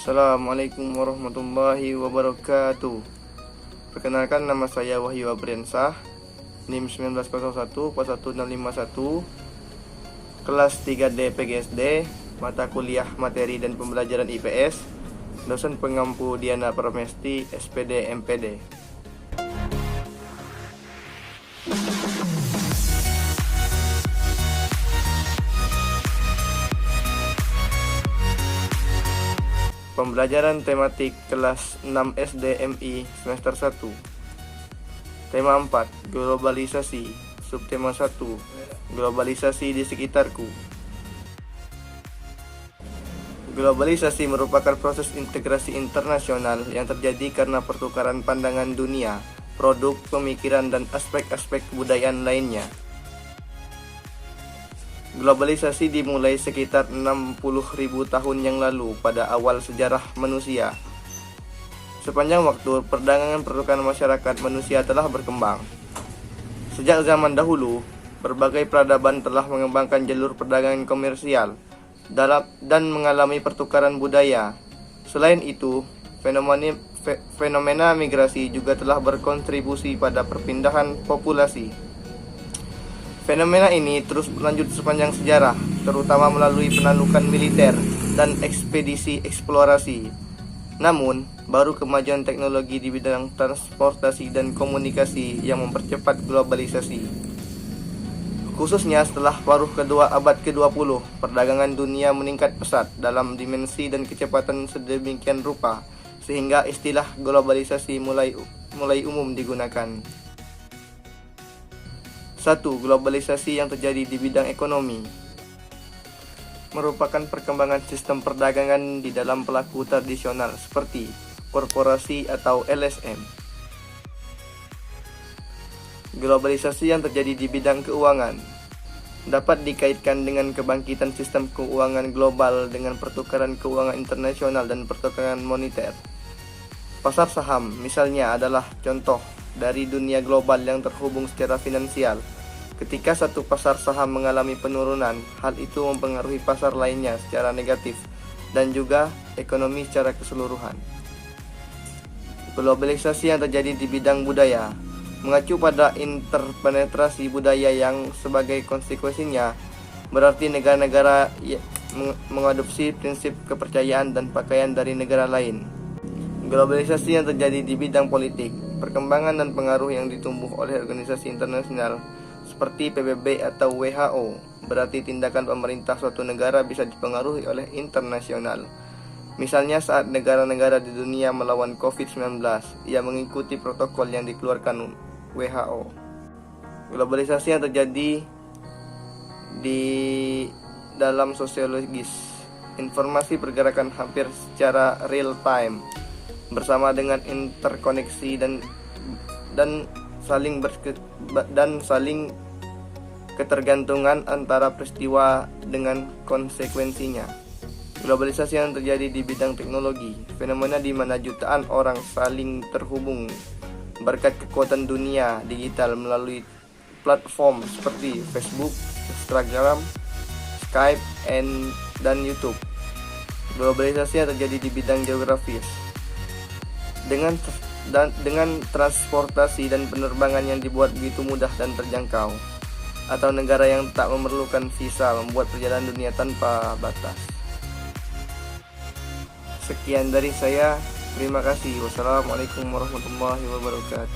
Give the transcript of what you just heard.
Assalamualaikum warahmatullahi wabarakatuh. Perkenalkan, nama saya Wahyu Abriansah, NIM 19014161, kelas 3D PGSD, mata kuliah materi dan pembelajaran IPS, dosen pengampu Diana Pramesti, SPD MPD. Pembelajaran tematik kelas 6 SD MI semester 1. Tema 4, globalisasi. Subtema 1, globalisasi di sekitarku. Globalisasi merupakan proses integrasi internasional yang terjadi karena pertukaran pandangan dunia, produk, pemikiran, dan aspek-aspek kebudayaan lainnya. Globalisasi dimulai sekitar 60.000 tahun yang lalu pada awal sejarah manusia. Sepanjang waktu, perdagangan pertukaran masyarakat manusia telah berkembang. Sejak zaman dahulu, berbagai peradaban telah mengembangkan jalur perdagangan komersial dan mengalami pertukaran budaya. Selain itu, fenomena migrasi juga telah berkontribusi pada perpindahan populasi. Fenomena ini terus berlanjut sepanjang sejarah, terutama melalui penaklukan militer dan ekspedisi eksplorasi. Namun, baru kemajuan teknologi di bidang transportasi dan komunikasi yang mempercepat globalisasi. Khususnya setelah paruh kedua abad ke-20, perdagangan dunia meningkat pesat dalam dimensi dan kecepatan sedemikian rupa, sehingga istilah globalisasi mulai umum digunakan. 1. Globalisasi yang terjadi di bidang ekonomi merupakan perkembangan sistem perdagangan di dalam pelaku tradisional seperti korporasi atau LSM. Globalisasi yang terjadi di bidang keuangan dapat dikaitkan dengan kebangkitan sistem keuangan global dengan pertukaran keuangan internasional dan pertukaran moneter. Pasar saham misalnya adalah contoh dari dunia global yang terhubung secara finansial. Ketika satu pasar saham mengalami penurunan, hal itu mempengaruhi pasar lainnya secara negatif dan juga ekonomi secara keseluruhan. Globalisasi yang terjadi di bidang budaya mengacu pada interpenetrasi budaya yang sebagai konsekuensinya berarti negara-negara mengadopsi prinsip kepercayaan dan pakaian dari negara lain. Globalisasi yang terjadi di bidang politik, perkembangan dan pengaruh yang ditumbuh oleh organisasi internasional seperti PBB atau WHO, berarti tindakan pemerintah suatu negara bisa dipengaruhi oleh internasional. Misalnya saat negara-negara di dunia melawan COVID-19, ia mengikuti protokol yang dikeluarkan WHO. Globalisasi yang terjadi di dalam sosiologis, informasi pergerakan hampir secara real time bersama dengan interkoneksi dan saling ketergantungan antara peristiwa dengan konsekuensinya. Globalisasi yang terjadi di bidang teknologi, fenomena di mana jutaan orang saling terhubung berkat kekuatan dunia digital melalui platform seperti Facebook, Instagram, Skype, dan YouTube. Globalisasi yang terjadi di bidang geografis, dengan transportasi dan penerbangan yang dibuat begitu mudah dan terjangkau, atau negara yang tak memerlukan visa membuat perjalanan dunia tanpa batas. Sekian dari saya, terima kasih. Wassalamualaikum warahmatullahi wabarakatuh.